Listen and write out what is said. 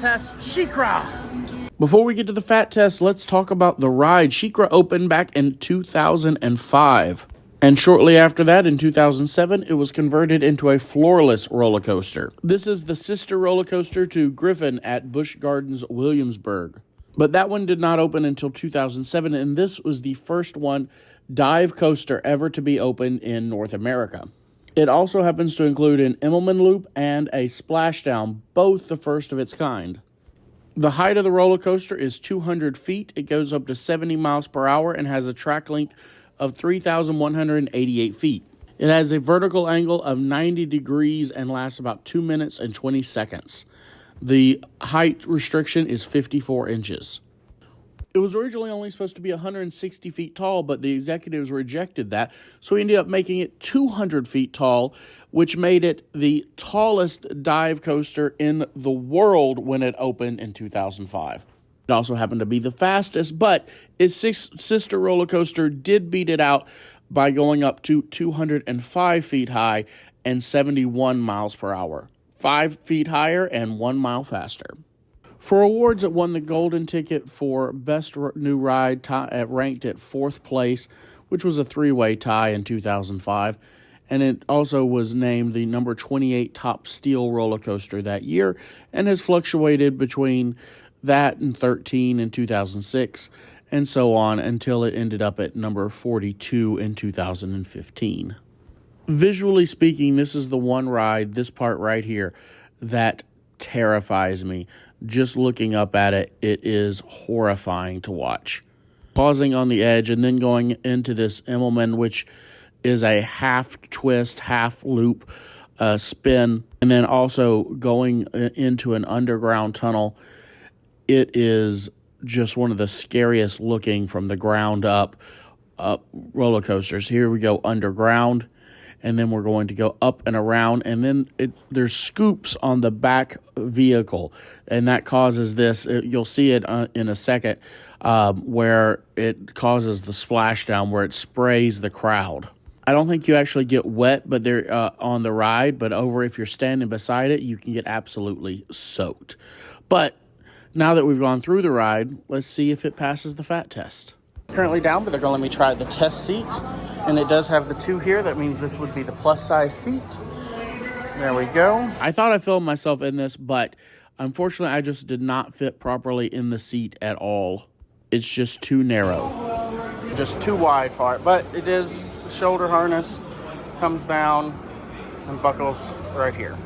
test, SheiKra. Before we get to the fat test, let's talk about the ride. SheiKra opened back in 2005. And shortly after that, in 2007, it was converted into a floorless roller coaster. This is the sister roller coaster to Griffon at Busch Gardens, Williamsburg. But that one did not open until 2007, and this was the first dive coaster ever to be opened in North America. It also happens to include an Immelmann loop and a splashdown, both the first of its kind. The height of the roller coaster is 200 feet. It goes up to 70 miles per hour and has a track length of 3,188 feet. It has a vertical angle of 90 degrees and lasts about 2 minutes and 20 seconds. The height restriction is 54 inches. It was originally only supposed to be 160 feet tall, but the executives rejected that, so we ended up making it 200 feet tall, which made it the tallest dive coaster in the world when it opened in 2005. It also happened to be the fastest, but its sister roller coaster did beat it out by going up to 205 feet high and 71 miles per hour. 5 feet higher and 1 mile faster. For awards, it won the Golden Ticket for Best New Ride, ranked at 4th place, which was a 3-way tie in 2005. And it also was named the number 28 top steel roller coaster that year and has fluctuated between that and 13 in 2006 and so on until it ended up at number 42 in 2015. Visually speaking, this is the one ride, this part right here, that terrifies me. Just looking up at it, it is horrifying to watch. Pausing on the edge and then going into this Immelmann, which is a half twist, half loop spin, and then also going into an underground tunnel. It is just one of the scariest looking from the ground up roller coasters. Here we go underground, and then we're going to go up and around, and then there's scoops on the back vehicle, and that causes this. You'll see it in a second, where it causes the splashdown, where it sprays the crowd. I don't think you actually get wet, but they're on the ride. But if you're standing beside it, you can get absolutely soaked. But now that we've gone through the ride, let's see if it passes the fat test. Currently down, but they're going to let me try the test seat. And it does have the 2 here. That means this would be the plus size seat. There we go. I thought I filmed myself in this, but unfortunately I just did not fit properly in the seat at all. It's just too narrow. Just too wide for it. But it is, the shoulder harness comes down and buckles right here.